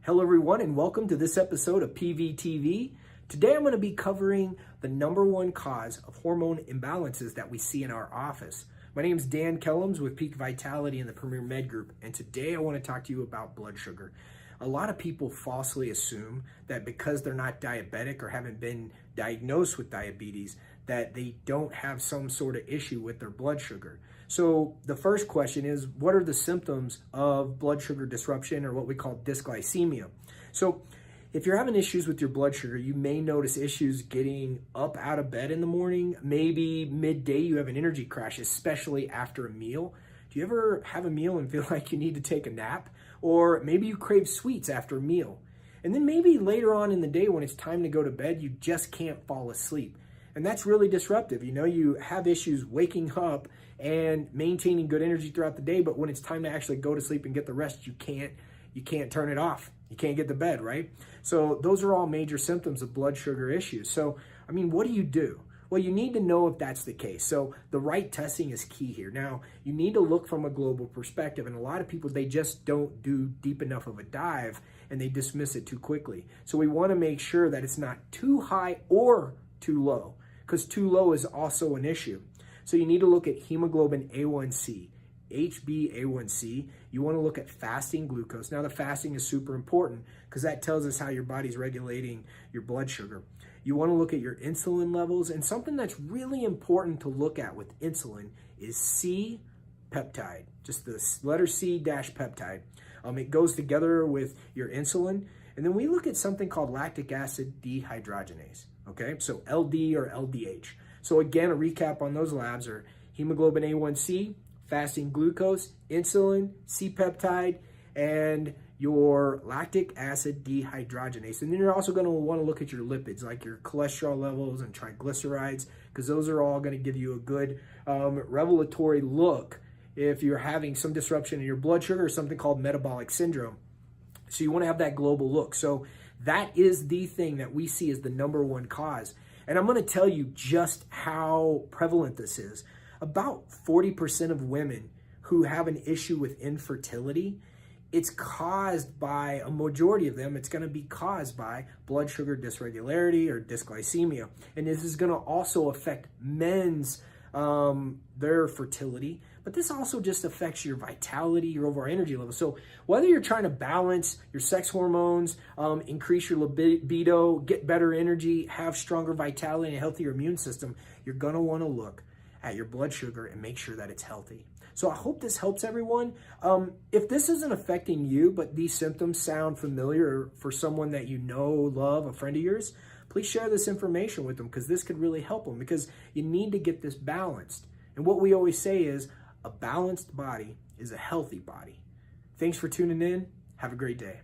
Hello everyone and welcome to this episode of PVTV. Today I'm going to be covering the number one cause of hormone imbalances that we see in our office. My name is Dan Kellams with Peak Vitality in the Premier Med Group, and today I want to talk to you about blood sugar. A lot of people falsely assume that because they're not diabetic or haven't been diagnosed with diabetes, that they don't have some sort of issue with their blood sugar. So the first question is, what are the symptoms of blood sugar disruption, or what we call dysglycemia? So if you're having issues with your blood sugar, you may notice issues getting up out of bed in the morning. Maybe midday you have an energy crash, especially after a meal. Do you ever have a meal and feel like you need to take a nap? Or maybe you crave sweets after a meal. And then maybe later on in the day when it's time to go to bed, you just can't fall asleep. And that's really disruptive. You know, you have issues waking up and maintaining good energy throughout the day, but when it's time to actually go to sleep and get the rest, you can't turn it off. You can't get to bed, right? So those are all major symptoms of blood sugar issues. So, I mean, what do? Well, you need to know if that's the case. So the right testing is key here. Now, you need to look from a global perspective, and a lot of people, they just don't do deep enough of a dive and they dismiss it too quickly. So we want to make sure that it's not too high or too low, because too low is also an issue. So you need to look at hemoglobin A1C, HbA1c. You want to look at fasting glucose. Now, the fasting is super important because that tells us how your body's regulating your blood sugar. You want to look at your insulin levels, and something that's really important to look at with insulin is C peptide, just the letter C dash peptide. It goes together with your insulin. And then we look at something called lactic acid dehydrogenase, okay? So LD or LDH. So again, a recap on those labs are hemoglobin A1C, fasting glucose, insulin, C-peptide, and your lactic acid dehydrogenase. And then you're also going to want to look at your lipids, like your cholesterol levels and triglycerides, because those are all going to give you a good revelatory look if you're having some disruption in your blood sugar or something called metabolic syndrome. So you want to have that global look. So that is the thing that we see as the number one cause. And I'm going to tell you just how prevalent this is. About 40% of women who have an issue with infertility, it's caused by, a majority of them, it's going to be caused by blood sugar dysregularity or dysglycemia. And this is going to also affect men's, their fertility, but this also just affects your vitality, your overall energy level. So whether you're trying to balance your sex hormones, increase your libido, get better energy, have stronger vitality and a healthier immune system, you're gonna wanna look at your blood sugar and make sure that it's healthy. So I hope this helps everyone. If this isn't affecting you, but these symptoms sound familiar for someone that you know, love, a friend of yours, please share this information with them, because this could really help them, because you need to get this balanced. And what we always say is, a balanced body is a healthy body. Thanks for tuning in. Have a great day.